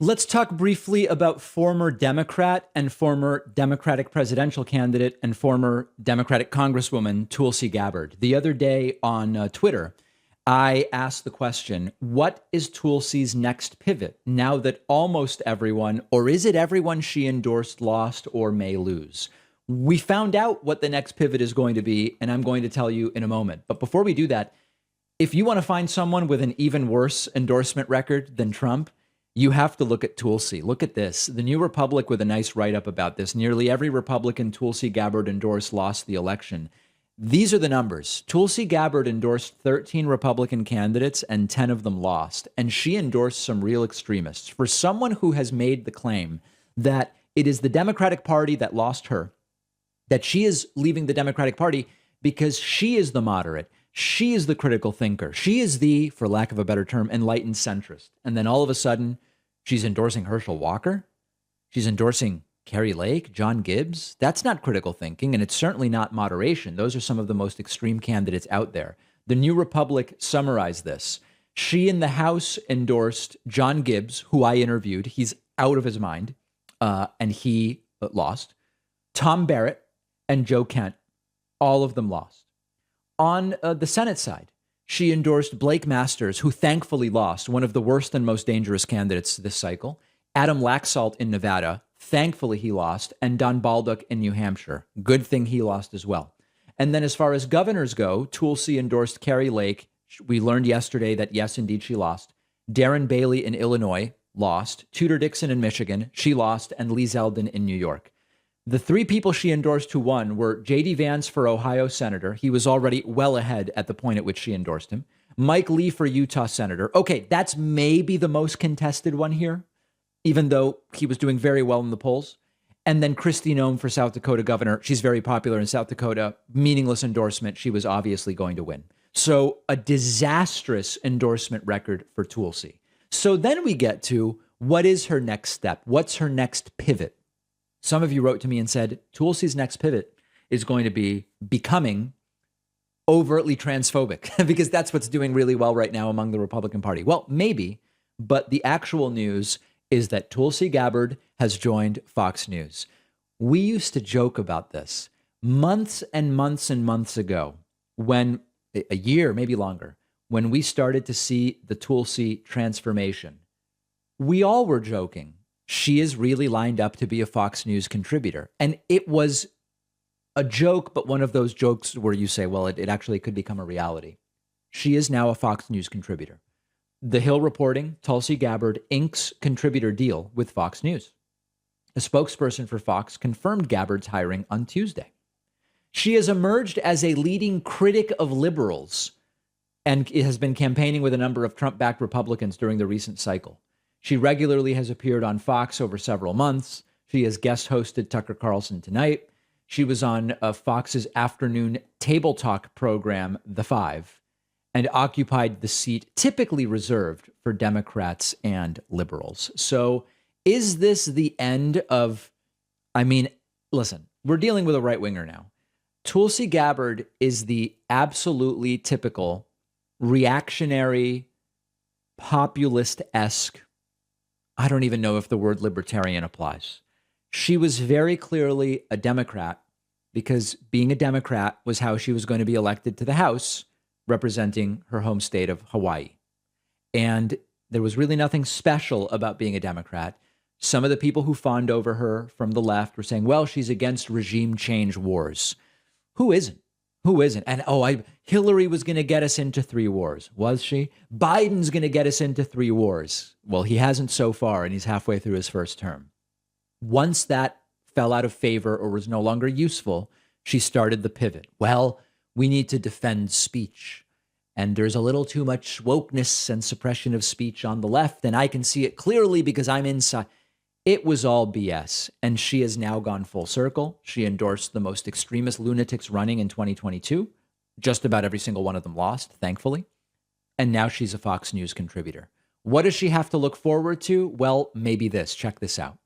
Let's talk briefly about former Democrat and former Democratic presidential candidate and former Democratic Congresswoman Tulsi Gabbard. The other day on Twitter, I asked the question, what is Tulsi's next pivot now that almost everyone, or is it everyone she endorsed, lost or may lose? We found out what the next pivot is going to be, and I'm going to tell you in a moment. But before we do that, if you want to find someone with an even worse endorsement record than Trump, you have to look at Tulsi. Look at this. The New Republic with a nice write-up about this. Nearly every Republican Tulsi Gabbard endorsed lost the election. These are the numbers. Tulsi Gabbard endorsed 13 Republican candidates and 10 of them lost. And she endorsed some real extremists. For someone who has made the claim that it is the Democratic Party that lost her, that she is leaving the Democratic Party because she is the moderate, she is the critical thinker, she is the, for lack of a better term, enlightened centrist. And then all of a sudden, she's endorsing Herschel Walker. She's endorsing Carrie Lake, John Gibbs. That's not critical thinking, and it's certainly not moderation. Those are some of the most extreme candidates out there. The New Republic summarized this. She in the House endorsed John Gibbs, who I interviewed. He's out of his mind, and he lost. Tom Barrett and Joe Kent, all of them lost. On the Senate side, she endorsed Blake Masters, who thankfully lost, one of the worst and most dangerous candidates this cycle. Adam Laxalt in Nevada, thankfully he lost, and Don Baldock in New Hampshire. Good thing he lost as well. And then as far as governors go, Tulsi endorsed Carrie Lake. We learned yesterday that, yes, indeed, she lost. Darren Bailey in Illinois lost. Tudor Dixon in Michigan, she lost, and Lee Zeldin in New York. The three people she endorsed who won were J.D. Vance for Ohio Senator. He was already well ahead at the point at which she endorsed him. Mike Lee for Utah Senator. Okay, that's maybe the most contested one here, even though he was doing very well in the polls. And then Kristi Noem for South Dakota Governor. She's very popular in South Dakota. Meaningless endorsement. She was obviously going to win. So a disastrous endorsement record for Tulsi. So then we get to, what is her next step? What's her next pivot? Some of you wrote to me and said, Tulsi's next pivot is going to be becoming overtly transphobic because that's what's doing really well right now among the Republican Party. Well, maybe, but the actual news is that Tulsi Gabbard has joined Fox News. We used to joke about this months and months and months ago, when a year, maybe longer, when we started to see the Tulsi transformation. We all were joking. She is really lined up to be a Fox News contributor. And it was a joke, but one of those jokes where you say, well, it actually could become a reality. She is now a Fox News contributor. The Hill reporting, Tulsi Gabbard inks contributor deal with Fox News. A spokesperson for Fox confirmed Gabbard's hiring on Tuesday. She has emerged as a leading critic of liberals and has been campaigning with a number of Trump-backed Republicans during the recent cycle. She regularly has appeared on Fox over several months. She has guest hosted Tucker Carlson Tonight. She was on Fox's afternoon table talk program, The Five, and occupied the seat typically reserved for Democrats and liberals. So is this the end of, listen, we're dealing with a right-winger now. Tulsi Gabbard is the absolutely typical reactionary, populist-esque, I don't even know if the word libertarian applies. She was very clearly a Democrat because being a Democrat was how she was going to be elected to the House, representing her home state of Hawaii. And there was really nothing special about being a Democrat. Some of the people who fawned over her from the left were saying, well, she's against regime change wars. Who isn't? Who isn't? And Hillary was going to get us into 3 wars. Was she? Biden's going to get us into 3 wars. Well, he hasn't so far, and he's halfway through his first term. Once that fell out of favor or was no longer useful, she started the pivot. Well, we need to defend speech. And there's a little too much wokeness and suppression of speech on the left, and I can see it clearly because I'm inside. It was all BS, and she has now gone full circle. She endorsed the most extremist lunatics running in 2022. Just about every single one of them lost, thankfully. And now she's a Fox News contributor. What does she have to look forward to? Well, maybe this. Check this out.